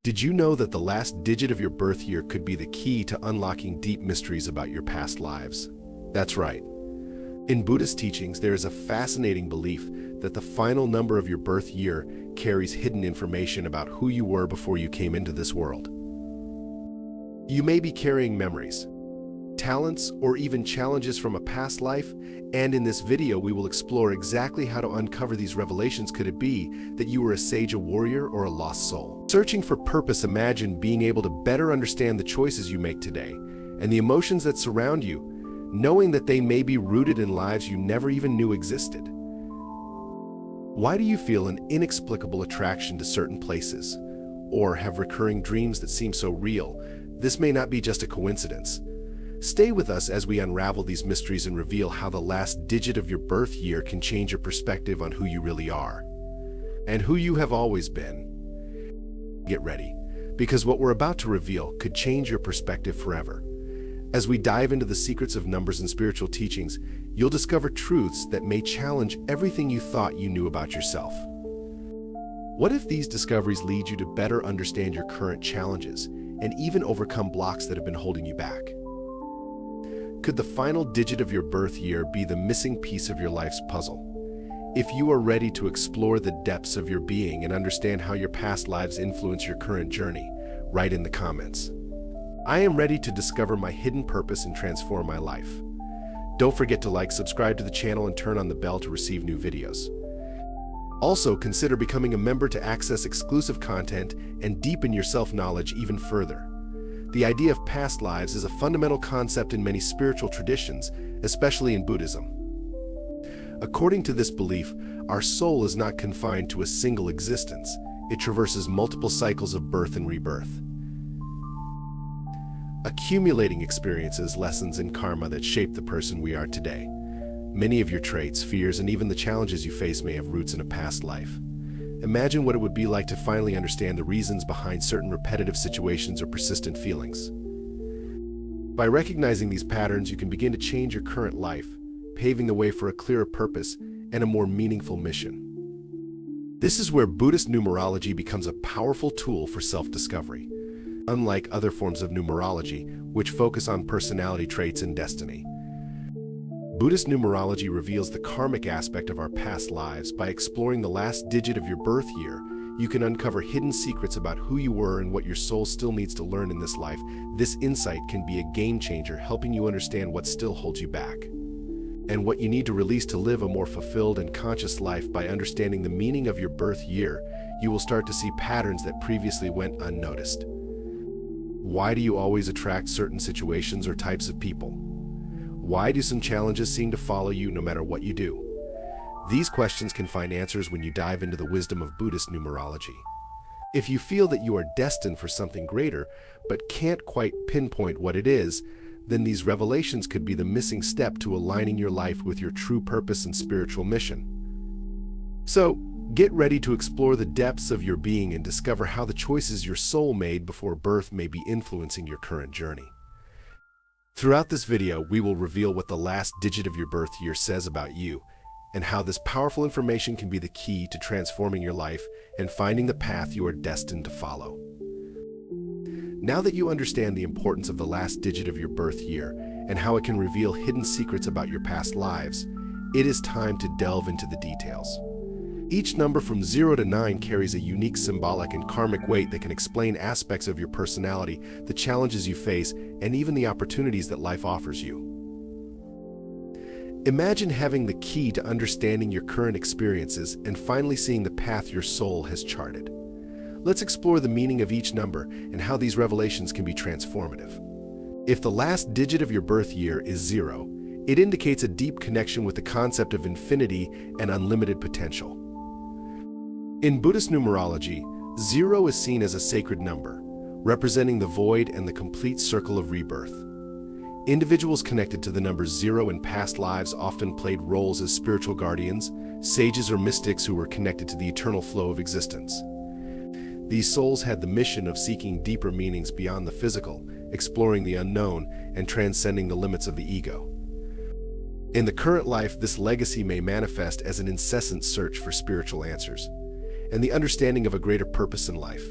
Did you know that the last digit of your birth year could be the key to unlocking deep mysteries about your past lives? That's right. In Buddhist teachings, there is a fascinating belief that the final number of your birth year carries hidden information about who you were before you came into this world. You may be carrying memories, talents, or even challenges from a past life, and in this video we will explore exactly how to uncover these revelations. Could it be that you were a sage, a warrior, or a lost soul? Searching for purpose, imagine being able to better understand the choices you make today and the emotions that surround you, knowing that they may be rooted in lives you never even knew existed. Why do you feel an inexplicable attraction to certain places, or have recurring dreams that seem so real? This may not be just a coincidence. Stay with us as we unravel these mysteries and reveal how the last digit of your birth year can change your perspective on who you really are and who you have always been. Get ready, because what we're about to reveal could change your perspective forever. As we dive into the secrets of numbers and spiritual teachings, you'll discover truths that may challenge everything you thought you knew about yourself. What if these discoveries lead you to better understand your current challenges and even overcome blocks that have been holding you back? Could the final digit of your birth year be the missing piece of your life's puzzle? If you are ready to explore the depths of your being and understand how your past lives influence your current journey, write in the comments. I am ready to discover my hidden purpose and transform my life. Don't forget to like, subscribe to the channel, and turn on the bell to receive new videos. Also, consider becoming a member to access exclusive content and deepen your self-knowledge even further. The idea of past lives is a fundamental concept in many spiritual traditions, especially in Buddhism. According to this belief, our soul is not confined to a single existence. It traverses multiple cycles of birth and rebirth, accumulating experiences, lessons, and karma that shape the person we are today. Many of your traits, fears, and even the challenges you face may have roots in a past life. Imagine what it would be like to finally understand the reasons behind certain repetitive situations or persistent feelings. By recognizing these patterns, you can begin to change your current life, paving the way for a clearer purpose and a more meaningful mission. This is where Buddhist numerology becomes a powerful tool for self-discovery. Unlike other forms of numerology, which focus on personality traits and destiny, Buddhist numerology reveals the karmic aspect of our past lives. By exploring the last digit of your birth year, you can uncover hidden secrets about who you were and what your soul still needs to learn in this life. This insight can be a game changer, helping you understand what still holds you back and what you need to release to live a more fulfilled and conscious life. By understanding the meaning of your birth year, you will start to see patterns that previously went unnoticed. Why do you always attract certain situations or types of people? Why do some challenges seem to follow you no matter what you do? These questions can find answers when you dive into the wisdom of Buddhist numerology. If you feel that you are destined for something greater, but can't quite pinpoint what it is, then these revelations could be the missing step to aligning your life with your true purpose and spiritual mission. So, get ready to explore the depths of your being and discover how the choices your soul made before birth may be influencing your current journey. Throughout this video, we will reveal what the last digit of your birth year says about you, and how this powerful information can be the key to transforming your life and finding the path you are destined to follow. Now that you understand the importance of the last digit of your birth year and how it can reveal hidden secrets about your past lives, it is time to delve into the details. Each number from 0 to 9 carries a unique symbolic and karmic weight that can explain aspects of your personality, the challenges you face, and even the opportunities that life offers you. Imagine having the key to understanding your current experiences and finally seeing the path your soul has charted. Let's explore the meaning of each number and how these revelations can be transformative. If the last digit of your birth year is 0, it indicates a deep connection with the concept of infinity and unlimited potential. In Buddhist numerology, 0 is seen as a sacred number, representing the void and the complete circle of rebirth. Individuals connected to the number 0 in past lives often played roles as spiritual guardians, sages, or mystics who were connected to the eternal flow of existence. These souls had the mission of seeking deeper meanings beyond the physical, exploring the unknown, and transcending the limits of the ego. In the current life, this legacy may manifest as an incessant search for spiritual answers and the understanding of a greater purpose in life.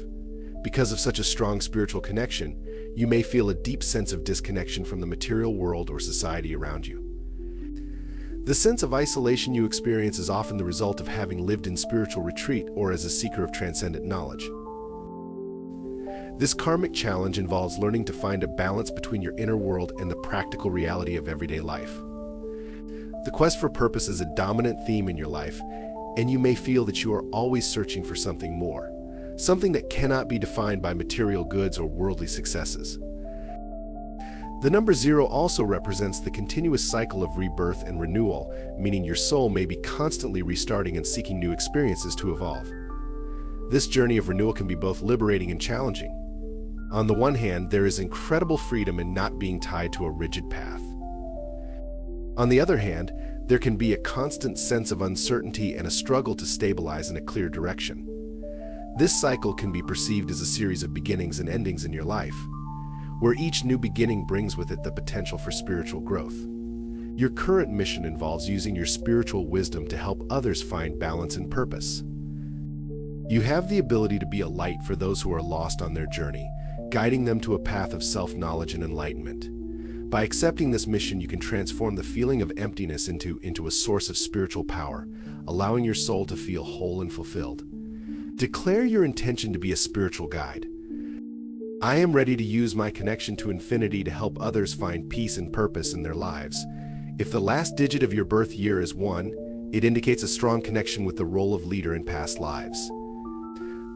Because of such a strong spiritual connection, you may feel a deep sense of disconnection from the material world or society around you. The sense of isolation you experience is often the result of having lived in spiritual retreat or as a seeker of transcendent knowledge. This karmic challenge involves learning to find a balance between your inner world and the practical reality of everyday life. The quest for purpose is a dominant theme in your life, and you may feel that you are always searching for something more, something that cannot be defined by material goods or worldly successes. The number 0 also represents the continuous cycle of rebirth and renewal, meaning your soul may be constantly restarting and seeking new experiences to evolve. This journey of renewal can be both liberating and challenging. On the one hand, there is incredible freedom in not being tied to a rigid path. On the other hand, there can be a constant sense of uncertainty and a struggle to stabilize in a clear direction. This cycle can be perceived as a series of beginnings and endings in your life, where each new beginning brings with it the potential for spiritual growth. Your current mission involves using your spiritual wisdom to help others find balance and purpose. You have the ability to be a light for those who are lost on their journey, guiding them to a path of self-knowledge and enlightenment. By accepting this mission, you can transform the feeling of emptiness into a source of spiritual power, allowing your soul to feel whole and fulfilled. Declare your intention to be a spiritual guide. I am ready to use my connection to infinity to help others find peace and purpose in their lives. If the last digit of your birth year is 1, it indicates a strong connection with the role of leader in past lives.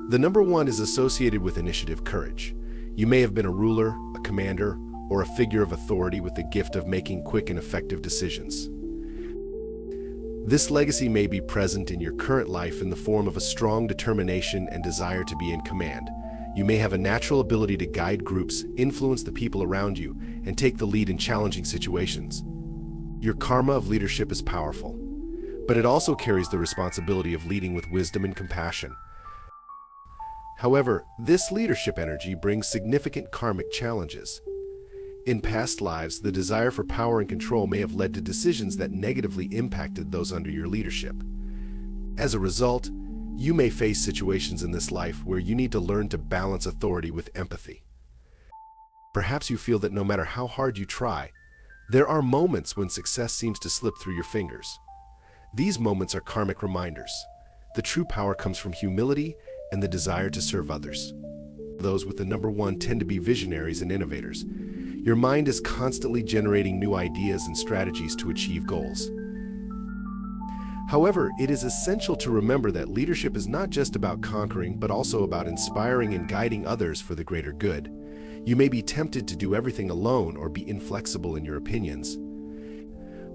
The number 1 is associated with initiative, courage. You may have been a ruler, a commander, or a figure of authority with the gift of making quick and effective decisions. This legacy may be present in your current life in the form of a strong determination and desire to be in command. You may have a natural ability to guide groups, influence the people around you, and take the lead in challenging situations. Your karma of leadership is powerful, but it also carries the responsibility of leading with wisdom and compassion. However, this leadership energy brings significant karmic challenges. In past lives, the desire for power and control may have led to decisions that negatively impacted those under your leadership. As a result, you may face situations in this life where you need to learn to balance authority with empathy. Perhaps you feel that no matter how hard you try, there are moments when success seems to slip through your fingers. These moments are karmic reminders. The true power comes from humility and the desire to serve others. Those with the number 1 tend to be visionaries and innovators. Your mind is constantly generating new ideas and strategies to achieve goals. However, it is essential to remember that leadership is not just about conquering, but also about inspiring and guiding others for the greater good. You may be tempted to do everything alone or be inflexible in your opinions.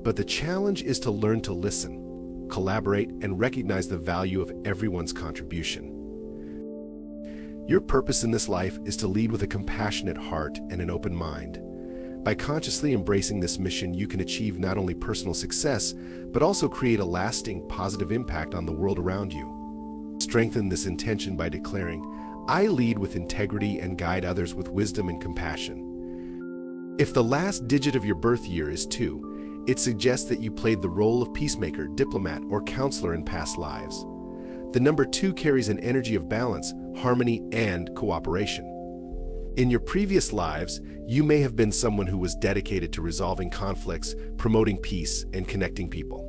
But the challenge is to learn to listen, collaborate, and recognize the value of everyone's contribution. Your purpose in this life is to lead with a compassionate heart and an open mind. By consciously embracing this mission, you can achieve not only personal success, but also create a lasting, positive impact on the world around you. Strengthen this intention by declaring, "I lead with integrity and guide others with wisdom and compassion." If the last digit of your birth year is 2, it suggests that you played the role of peacemaker, diplomat, or counselor in past lives. The number 2 carries an energy of balance, harmony, and cooperation. In your previous lives, you may have been someone who was dedicated to resolving conflicts, promoting peace, and connecting people.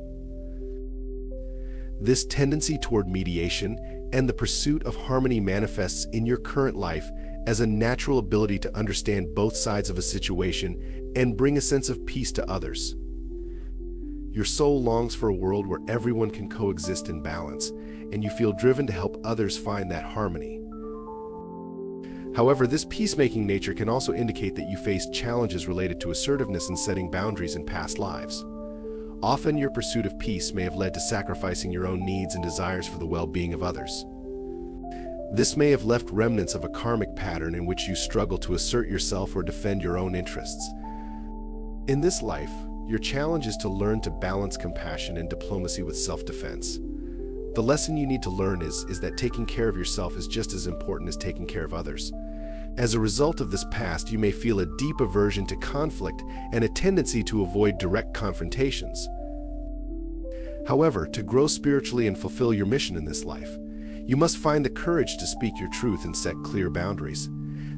This tendency toward mediation and the pursuit of harmony manifests in your current life as a natural ability to understand both sides of a situation and bring a sense of peace to others. Your soul longs for a world where everyone can coexist in balance, and you feel driven to help others find that harmony. However, this peacemaking nature can also indicate that you face challenges related to assertiveness and setting boundaries in past lives. Often, your pursuit of peace may have led to sacrificing your own needs and desires for the well-being of others. This may have left remnants of a karmic pattern in which you struggle to assert yourself or defend your own interests. In this life, your challenge is to learn to balance compassion and diplomacy with self-defense. The lesson you need to learn is that taking care of yourself is just as important as taking care of others. As a result of this past, you may feel a deep aversion to conflict and a tendency to avoid direct confrontations. However, to grow spiritually and fulfill your mission in this life, You must find the courage to speak your truth and set clear boundaries.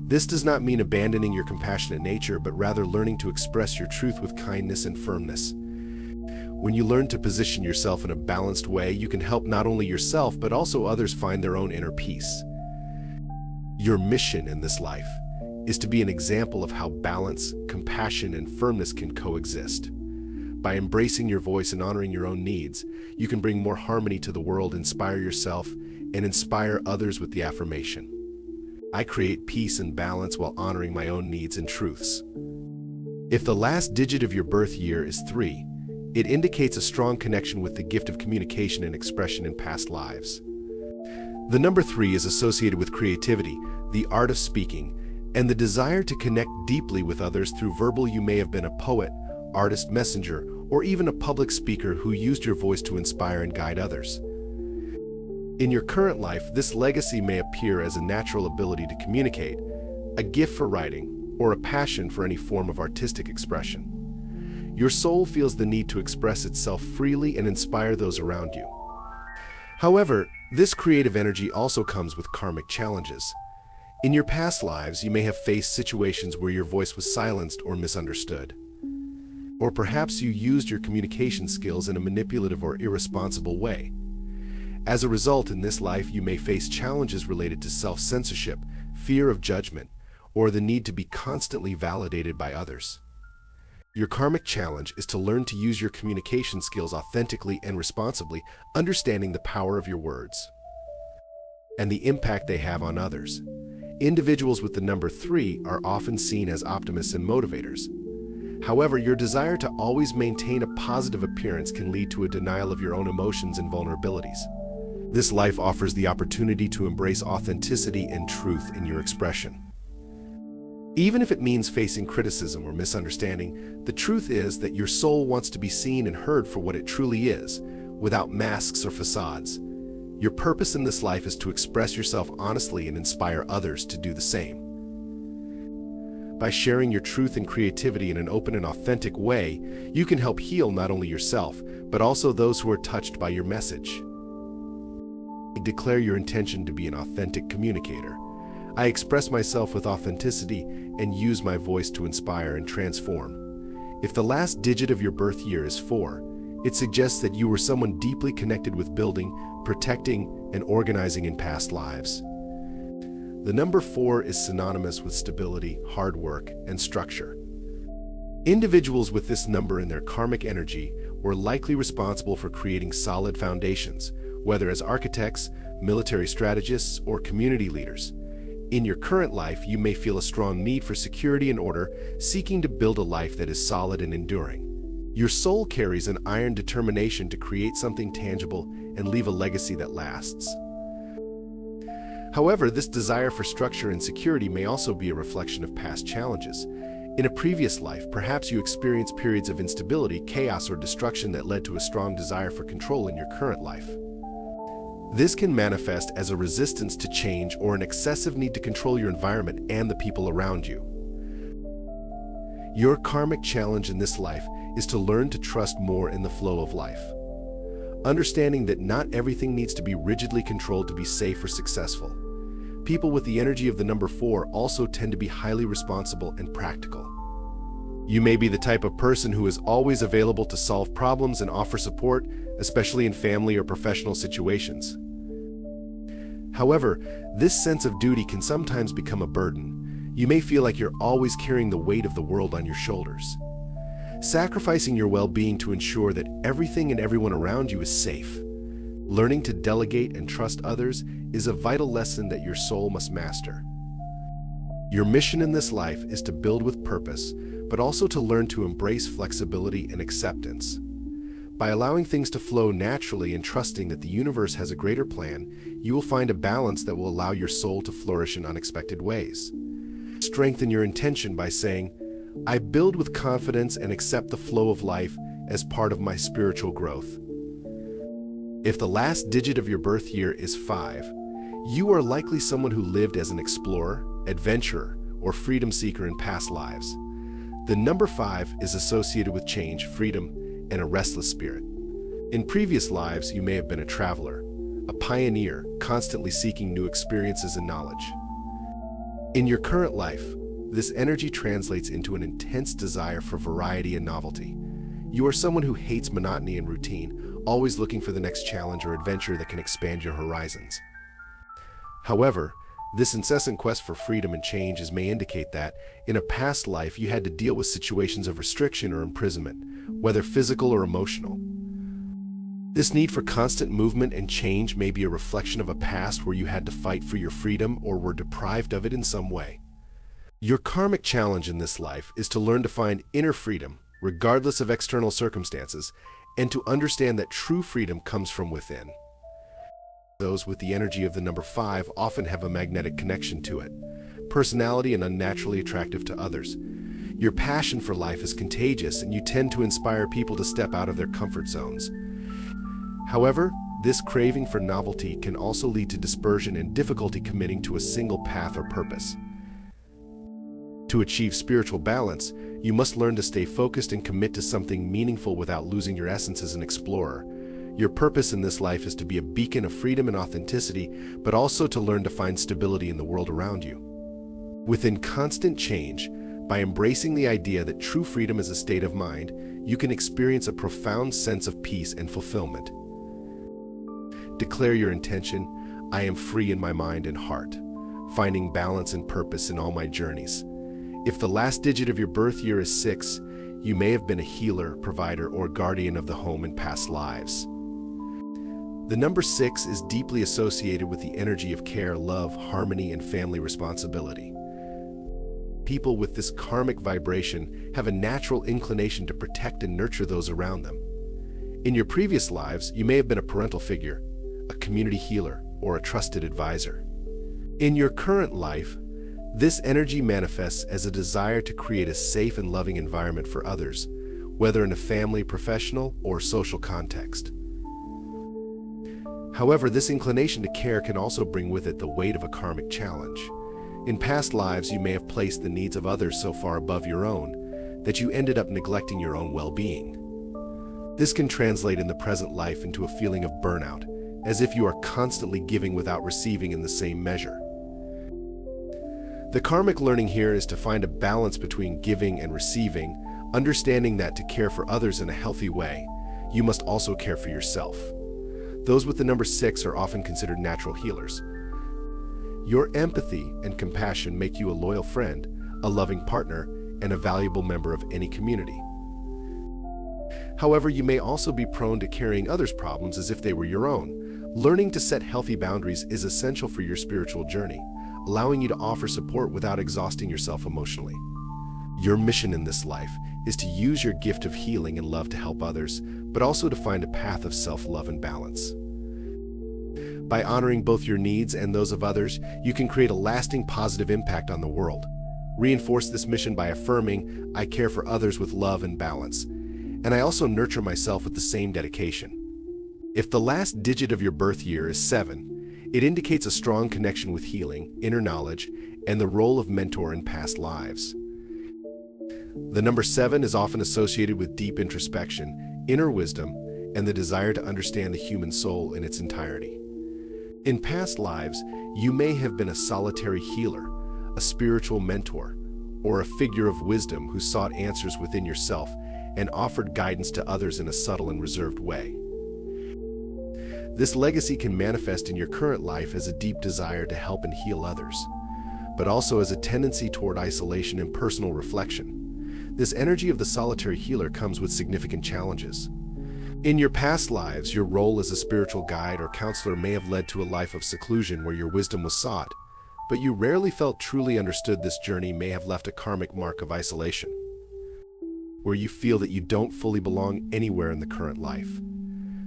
This does not mean abandoning your compassionate nature, but rather learning to express your truth with kindness and firmness. When you learn to position yourself in a balanced way, you can help not only yourself, but also others find their own inner peace. Your mission in this life is to be an example of how balance, compassion, and firmness can coexist. By embracing your voice and honoring your own needs, you can bring more harmony to the world, inspire yourself, and inspire others with the affirmation: I create peace and balance while honoring my own needs and truths. If the last digit of your birth year is 3, it indicates a strong connection with the gift of communication and expression in past lives. The number 3 is associated with creativity, the art of speaking, and the desire to connect deeply with others through verbal. You may have been a poet, artist, messenger, or even a public speaker who used your voice to inspire and guide others. In your current life, this legacy may appear as a natural ability to communicate, a gift for writing, or a passion for any form of artistic expression. Your soul feels the need to express itself freely and inspire those around you. However, this creative energy also comes with karmic challenges. In your past lives, you may have faced situations where your voice was silenced or misunderstood. Or perhaps you used your communication skills in a manipulative or irresponsible way. As a result, in this life, you may face challenges related to self-censorship, fear of judgment, or the need to be constantly validated by others. Your karmic challenge is to learn to use your communication skills authentically and responsibly, understanding the power of your words and the impact they have on others. Individuals with the number 3 are often seen as optimists and motivators. However, your desire to always maintain a positive appearance can lead to a denial of your own emotions and vulnerabilities. This life offers the opportunity to embrace authenticity and truth in your expression. Even if it means facing criticism or misunderstanding, the truth is that your soul wants to be seen and heard for what it truly is, without masks or facades. Your purpose in this life is to express yourself honestly and inspire others to do the same. By sharing your truth and creativity in an open and authentic way, you can help heal not only yourself, but also those who are touched by your message. Declare your intention to be an authentic communicator. I express myself with authenticity and use my voice to inspire and transform. If the last digit of your birth year is 4, it suggests that you were someone deeply connected with building, protecting, and organizing in past lives. The number 4 is synonymous with stability, hard work, and structure. Individuals with this number in their karmic energy were likely responsible for creating solid foundations, whether as architects, military strategists, or community leaders. In your current life, you may feel a strong need for security and order, seeking to build a life that is solid and enduring. Your soul carries an iron determination to create something tangible and leave a legacy that lasts. However, this desire for structure and security may also be a reflection of past challenges. In a previous life, perhaps you experienced periods of instability, chaos, or destruction that led to a strong desire for control in your current life. This can manifest as a resistance to change or an excessive need to control your environment and the people around you. Your karmic challenge in this life is to learn to trust more in the flow of life, understanding that not everything needs to be rigidly controlled to be safe or successful. People with the energy of the number 4 also tend to be highly responsible and practical. You may be the type of person who is always available to solve problems and offer support, especially in family or professional situations. However, this sense of duty can sometimes become a burden. You may feel like you're always carrying the weight of the world on your shoulders, sacrificing your well-being to ensure that everything and everyone around you is safe. Learning to delegate and trust others is a vital lesson that your soul must master. Your mission in this life is to build with purpose, but also to learn to embrace flexibility and acceptance. By allowing things to flow naturally and trusting that the universe has a greater plan, you will find a balance that will allow your soul to flourish in unexpected ways. Strengthen your intention by saying, I build with confidence and accept the flow of life as part of my spiritual growth. If the last digit of your birth year is 5, you are likely someone who lived as an explorer, adventurer, or freedom seeker in past lives. The number 5 is associated with change, freedom, and a restless spirit. In previous lives, you may have been a traveler, a pioneer, constantly seeking new experiences and knowledge. In your current life, this energy translates into an intense desire for variety and novelty. You are someone who hates monotony and routine, always looking for the next challenge or adventure that can expand your horizons. However, this incessant quest for freedom and change may indicate that, in a past life, you had to deal with situations of restriction or imprisonment, whether physical or emotional. This need for constant movement and change may be a reflection of a past where you had to fight for your freedom or were deprived of it in some way. Your karmic challenge in this life is to learn to find inner freedom, regardless of external circumstances, and to understand that true freedom comes from within. Those with the energy of the number 5 often have a magnetic connection to it, personality and unnaturally attractive to others. Your passion for life is contagious and you tend to inspire people to step out of their comfort zones. However, this craving for novelty can also lead to dispersion and difficulty committing to a single path or purpose. To achieve spiritual balance, you must learn to stay focused and commit to something meaningful without losing your essence as an explorer. Your purpose in this life is to be a beacon of freedom and authenticity, but also to learn to find stability in the world around you. Within constant change, by embracing the idea that true freedom is a state of mind, you can experience a profound sense of peace and fulfillment. Declare your intention, I am free in my mind and heart, finding balance and purpose in all my journeys. If the last digit of your birth year is 6, you may have been a healer, provider, or guardian of the home in past lives. The number 6 is deeply associated with the energy of care, love, harmony, and family responsibility. People with this karmic vibration have a natural inclination to protect and nurture those around them. In your previous lives, you may have been a parental figure, a community healer, or a trusted advisor. In your current life, this energy manifests as a desire to create a safe and loving environment for others, whether in a family, professional, or social context. However, this inclination to care can also bring with it the weight of a karmic challenge. In past lives, you may have placed the needs of others so far above your own that you ended up neglecting your own well-being. This can translate in the present life into a feeling of burnout, as if you are constantly giving without receiving in the same measure. The karmic learning here is to find a balance between giving and receiving, understanding that to care for others in a healthy way, you must also care for yourself. Those with the number 6 are often considered natural healers. Your empathy and compassion make you a loyal friend, a loving partner, and a valuable member of any community. However, you may also be prone to carrying others' problems as if they were your own. Learning to set healthy boundaries is essential for your spiritual journey, allowing you to offer support without exhausting yourself emotionally. Your mission in this life is to use your gift of healing and love to help others, but also to find a path of self-love and balance. By honoring both your needs and those of others, you can create a lasting positive impact on the world. Reinforce this mission by affirming, I care for others with love and balance, and I also nurture myself with the same dedication. If the last digit of your birth year is 7, it indicates a strong connection with healing, inner knowledge, and the role of mentor in past lives. The number 7 is often associated with deep introspection, inner wisdom, and the desire to understand the human soul in its entirety. In past lives, you may have been a solitary healer, a spiritual mentor, or a figure of wisdom who sought answers within yourself and offered guidance to others in a subtle and reserved way. This legacy can manifest in your current life as a deep desire to help and heal others, but also as a tendency toward isolation and personal reflection. This energy of the solitary healer comes with significant challenges. In your past lives, your role as a spiritual guide or counselor may have led to a life of seclusion where your wisdom was sought, but you rarely felt truly understood. This journey may have left a karmic mark of isolation, where you feel that you don't fully belong anywhere in the current life.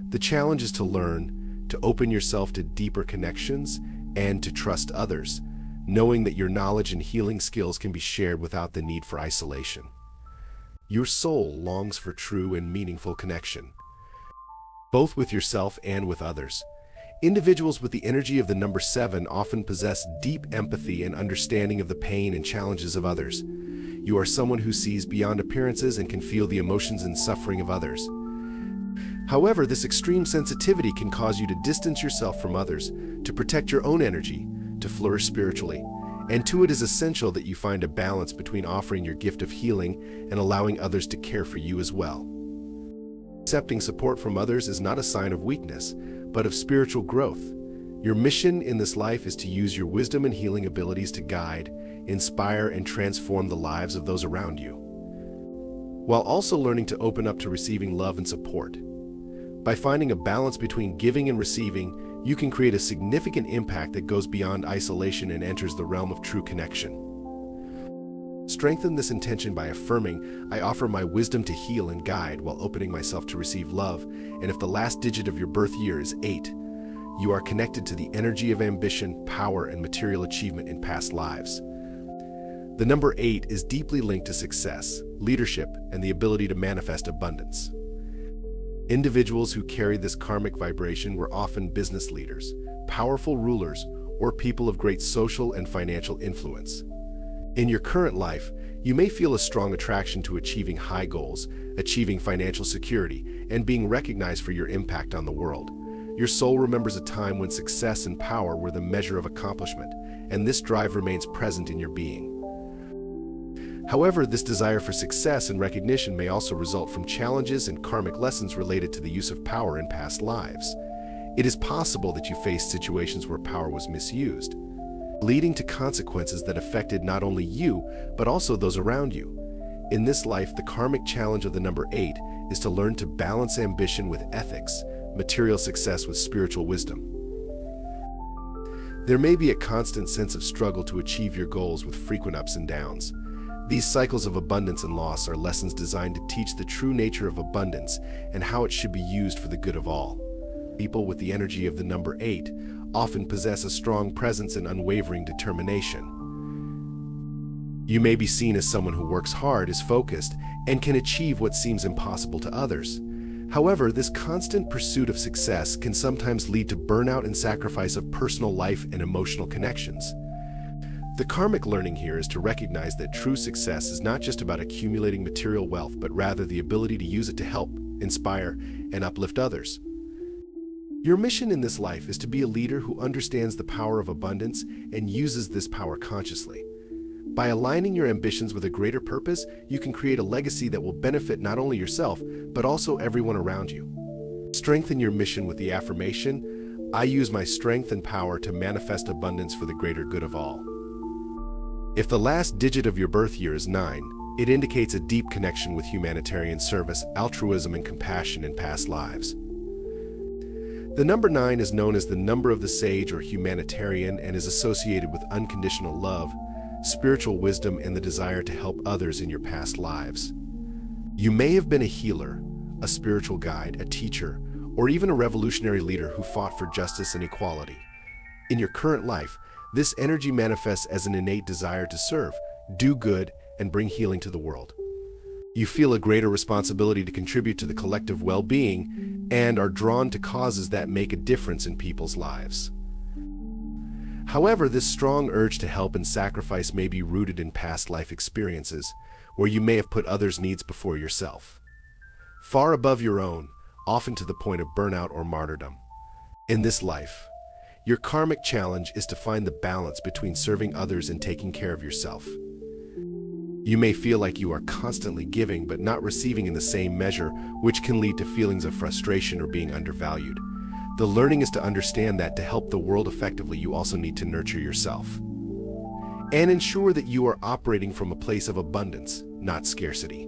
The challenge is to learn to open yourself to deeper connections and to trust others, knowing that your knowledge and healing skills can be shared without the need for isolation. Your soul longs for true and meaningful connection, both with yourself and with others. Individuals with the energy of the number 7 often possess deep empathy and understanding of the pain and challenges of others. You are someone who sees beyond appearances and can feel the emotions and suffering of others. However, this extreme sensitivity can cause you to distance yourself from others, to protect your own energy, to flourish spiritually. And it is essential that you find a balance between offering your gift of healing and allowing others to care for you as well. Accepting support from others is not a sign of weakness, but of spiritual growth. Your mission in this life is to use your wisdom and healing abilities to guide, inspire, and transform the lives of those around you, while also learning to open up to receiving love and support. By finding a balance between giving and receiving, you can create a significant impact that goes beyond isolation and enters the realm of true connection. Strengthen this intention by affirming, "I offer my wisdom to heal and guide while opening myself to receive love," and if the last digit of your birth year is 8, you are connected to the energy of ambition, power, and material achievement in past lives. The number 8 is deeply linked to success, leadership, and the ability to manifest abundance. Individuals who carry this karmic vibration were often business leaders, powerful rulers, or people of great social and financial influence. In your current life, you may feel a strong attraction to achieving high goals, achieving financial security, and being recognized for your impact on the world. Your soul remembers a time when success and power were the measure of accomplishment, and this drive remains present in your being. However, this desire for success and recognition may also result from challenges and karmic lessons related to the use of power in past lives. It is possible that you faced situations where power was misused, leading to consequences that affected not only you, but also those around you. In this life, the karmic challenge of the number 8 is to learn to balance ambition with ethics, material success with spiritual wisdom. There may be a constant sense of struggle to achieve your goals with frequent ups and downs. These cycles of abundance and loss are lessons designed to teach the true nature of abundance and how it should be used for the good of all. People with the energy of the number 8 often possess a strong presence and unwavering determination. You may be seen as someone who works hard, is focused, and can achieve what seems impossible to others. However, this constant pursuit of success can sometimes lead to burnout and sacrifice of personal life and emotional connections. The karmic learning here is to recognize that true success is not just about accumulating material wealth, but rather the ability to use it to help, inspire, and uplift others. Your mission in this life is to be a leader who understands the power of abundance and uses this power consciously. By aligning your ambitions with a greater purpose, you can create a legacy that will benefit not only yourself, but also everyone around you. Strengthen your mission with the affirmation, "I use my strength and power to manifest abundance for the greater good of all." If the last digit of your birth year is 9, it indicates a deep connection with humanitarian service, altruism, and compassion in past lives. The number 9 is known as the number of the sage or humanitarian and is associated with unconditional love, spiritual wisdom, and the desire to help others in your past lives. You may have been a healer, a spiritual guide, a teacher, or even a revolutionary leader who fought for justice and equality. In your current life, this energy manifests as an innate desire to serve, do good, and bring healing to the world. You feel a greater responsibility to contribute to the collective well-being and are drawn to causes that make a difference in people's lives. However, this strong urge to help and sacrifice may be rooted in past life experiences, where you may have put others' needs before yourself, far above your own, often to the point of burnout or martyrdom. In this life, your karmic challenge is to find the balance between serving others and taking care of yourself. You may feel like you are constantly giving but not receiving in the same measure, which can lead to feelings of frustration or being undervalued. The learning is to understand that to help the world effectively, you also need to nurture yourself and ensure that you are operating from a place of abundance, not scarcity.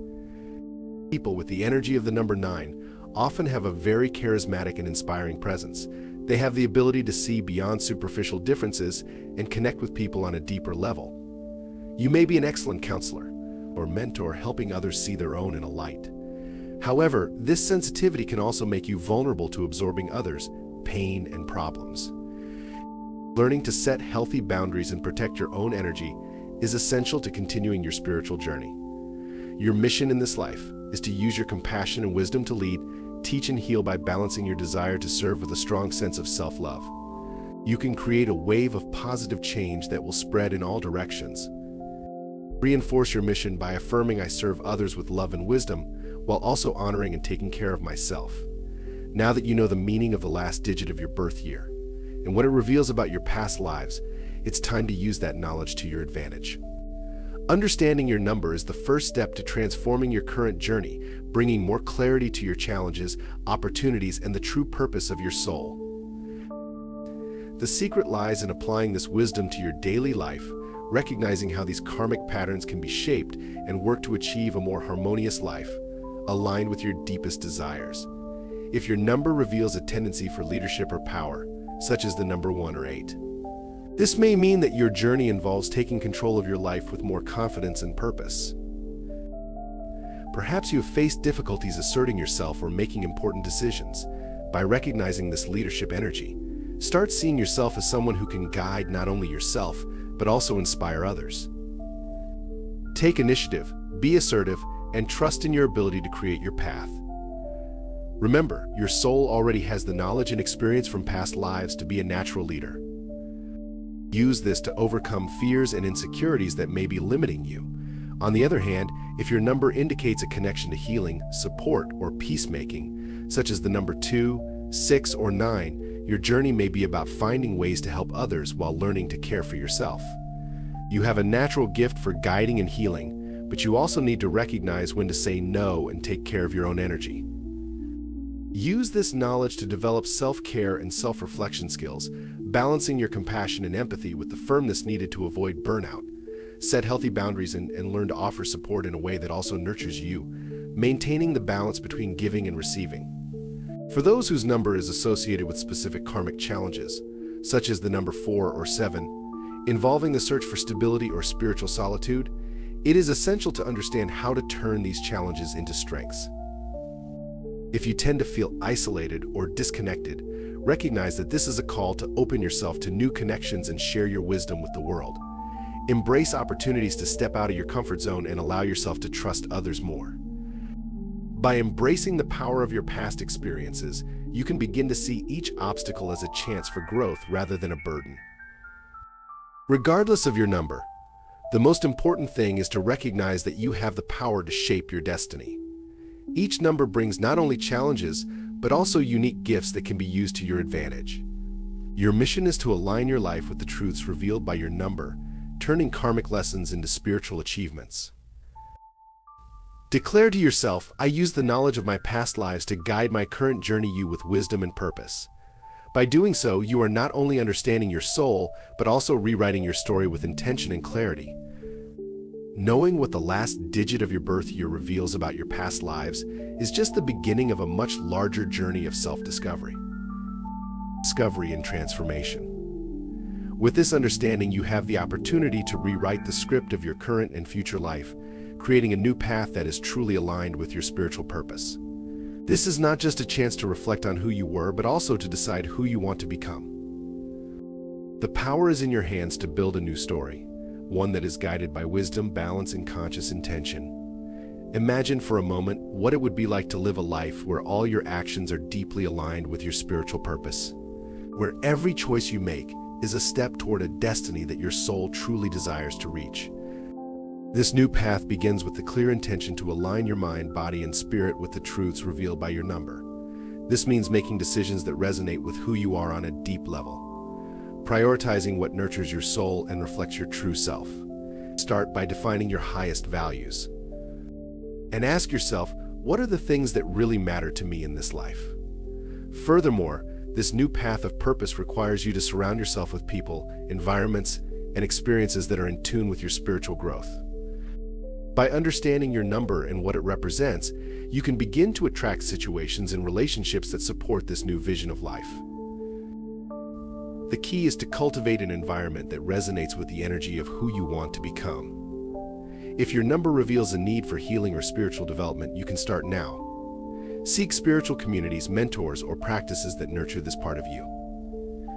People with the energy of the number 9 often have a very charismatic and inspiring presence. They have the ability to see beyond superficial differences and connect with people on a deeper level. You may be an excellent counselor or mentor, helping others see their own in a light. However, this sensitivity can also make you vulnerable to absorbing others' pain and problems. Learning to set healthy boundaries and protect your own energy is essential to continuing your spiritual journey. Your mission in this life is to use your compassion and wisdom to lead, teach, and heal by balancing your desire to serve with a strong sense of self-love. You can create a wave of positive change that will spread in all directions. Reinforce your mission by affirming, "I serve others with love and wisdom," while also honoring and taking care of myself. Now that you know the meaning of the last digit of your birth year and what it reveals about your past lives, it's time to use that knowledge to your advantage. Understanding your number is the first step to transforming your current journey, bringing more clarity to your challenges, opportunities, and the true purpose of your soul. The secret lies in applying this wisdom to your daily life, recognizing how these karmic patterns can be shaped and work to achieve a more harmonious life, aligned with your deepest desires. If your number reveals a tendency for leadership or power, such as the number 1 or 8, this may mean that your journey involves taking control of your life with more confidence and purpose. Perhaps you have faced difficulties asserting yourself or making important decisions. By recognizing this leadership energy, start seeing yourself as someone who can guide not only yourself, but also inspire others. Take initiative, be assertive, and trust in your ability to create your path. Remember, your soul already has the knowledge and experience from past lives to be a natural leader. Use this to overcome fears and insecurities that may be limiting you. On the other hand, if your number indicates a connection to healing, support, or peacemaking, such as the number 2, 6, or 9, your journey may be about finding ways to help others while learning to care for yourself. You have a natural gift for guiding and healing, but you also need to recognize when to say no and take care of your own energy. Use this knowledge to develop self-care and self-reflection skills, balancing your compassion and empathy with the firmness needed to avoid burnout. Set healthy boundaries and learn to offer support in a way that also nurtures you, maintaining the balance between giving and receiving. For those whose number is associated with specific karmic challenges, such as the number 4 or 7, involving the search for stability or spiritual solitude, it is essential to understand how to turn these challenges into strengths. If you tend to feel isolated or disconnected, recognize that this is a call to open yourself to new connections and share your wisdom with the world. Embrace opportunities to step out of your comfort zone and allow yourself to trust others more. By embracing the power of your past experiences, you can begin to see each obstacle as a chance for growth rather than a burden. Regardless of your number, the most important thing is to recognize that you have the power to shape your destiny. Each number brings not only challenges, but also unique gifts that can be used to your advantage. Your mission is to align your life with the truths revealed by your number, turning karmic lessons into spiritual achievements. Declare to yourself, I use the knowledge of my past lives to guide my current journey with wisdom and purpose. By doing so, you are not only understanding your soul, but also rewriting your story with intention and clarity. Knowing what the last digit of your birth year reveals about your past lives is just the beginning of a much larger journey of self-discovery. Discovery and transformation. With this understanding, you have the opportunity to rewrite the script of your current and future life, creating a new path that is truly aligned with your spiritual purpose. This is not just a chance to reflect on who you were, but also to decide who you want to become. The power is in your hands to build a new story, one that is guided by wisdom, balance, and conscious intention. Imagine for a moment what it would be like to live a life where all your actions are deeply aligned with your spiritual purpose, where every choice you make is a step toward a destiny that your soul truly desires to reach. This new path begins with the clear intention to align your mind, body, and spirit with the truths revealed by your number. This means making decisions that resonate with who you are on a deep level, prioritizing what nurtures your soul and reflects your true self. Start by defining your highest values. And ask yourself, what are the things that really matter to me in this life? Furthermore, this new path of purpose requires you to surround yourself with people, environments, and experiences that are in tune with your spiritual growth. By understanding your number and what it represents, you can begin to attract situations and relationships that support this new vision of life. The key is to cultivate an environment that resonates with the energy of who you want to become. If your number reveals a need for healing or spiritual development, you can start now. Seek spiritual communities, mentors, or practices that nurture this part of you.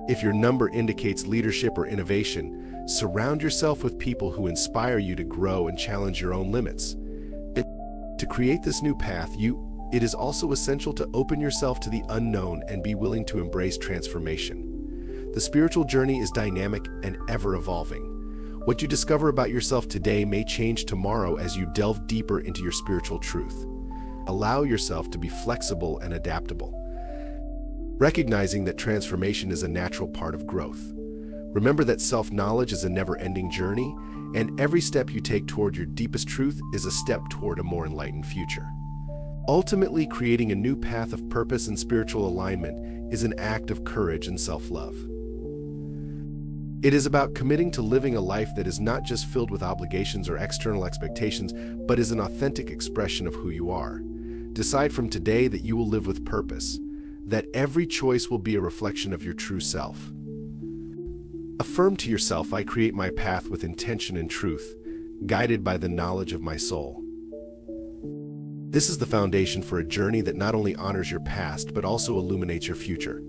If your number indicates leadership or innovation, surround yourself with people who inspire you to grow and challenge your own limits. To create this new path, it is also essential to open yourself to the unknown and be willing to embrace transformation. The spiritual journey is dynamic and ever-evolving. What you discover about yourself today may change tomorrow as you delve deeper into your spiritual truth. Allow yourself to be flexible and adaptable. recognizing that transformation is a natural part of growth. Remember that self-knowledge is a never-ending journey, and every step you take toward your deepest truth is a step toward a more enlightened future. Ultimately, creating a new path of purpose and spiritual alignment is an act of courage and self-love. It is about committing to living a life that is not just filled with obligations or external expectations, but is an authentic expression of who you are. Decide from today that you will live with purpose, that every choice will be a reflection of your true self. Affirm to yourself, I create my path with intention and truth, guided by the knowledge of my soul. This is the foundation for a journey that not only honors your past, but also illuminates your future.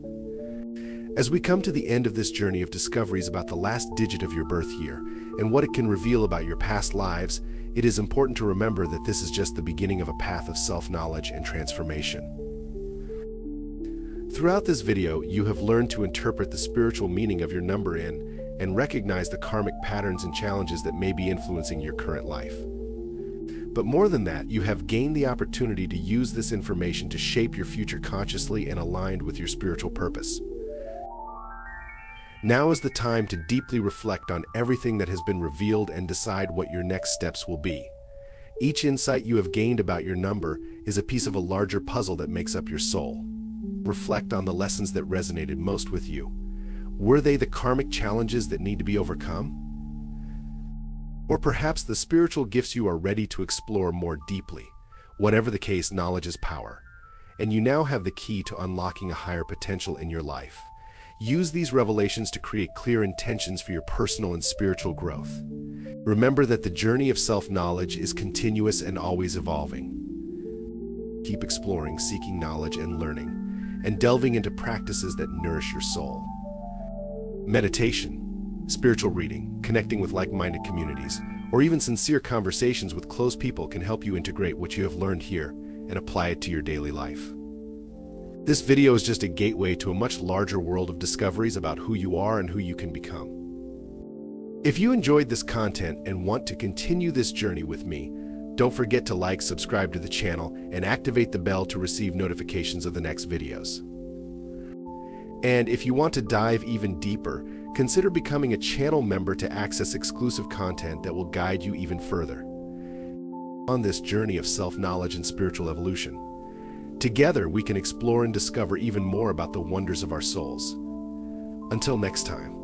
As we come to the end of this journey of discoveries about the last digit of your birth year and what it can reveal about your past lives, it is important to remember that this is just the beginning of a path of self-knowledge and transformation. Throughout this video, you have learned to interpret the spiritual meaning of your number and recognize the karmic patterns and challenges that may be influencing your current life. But more than that, you have gained the opportunity to use this information to shape your future consciously and aligned with your spiritual purpose. Now is the time to deeply reflect on everything that has been revealed and decide what your next steps will be. Each insight you have gained about your number is a piece of a larger puzzle that makes up your soul. Reflect on the lessons that resonated most with you. Were they the karmic challenges that need to be overcome? Or perhaps the spiritual gifts you are ready to explore more deeply? Whatever the case, knowledge is power, and you now have the key to unlocking a higher potential in your life. Use these revelations to create clear intentions for your personal and spiritual growth. Remember that the journey of self-knowledge is continuous and always evolving. Keep exploring, seeking knowledge and learning, and delving into practices that nourish your soul. Meditation, spiritual reading, connecting with like-minded communities, or even sincere conversations with close people can help you integrate what you have learned here and apply it to your daily life. This video is just a gateway to a much larger world of discoveries about who you are and who you can become. If you enjoyed this content and want to continue this journey with me, don't forget to like, subscribe to the channel, and activate the bell to receive notifications of the next videos. And if you want to dive even deeper, consider becoming a channel member to access exclusive content that will guide you even further on this journey of self-knowledge and spiritual evolution. Together, we can explore and discover even more about the wonders of our souls. Until next time.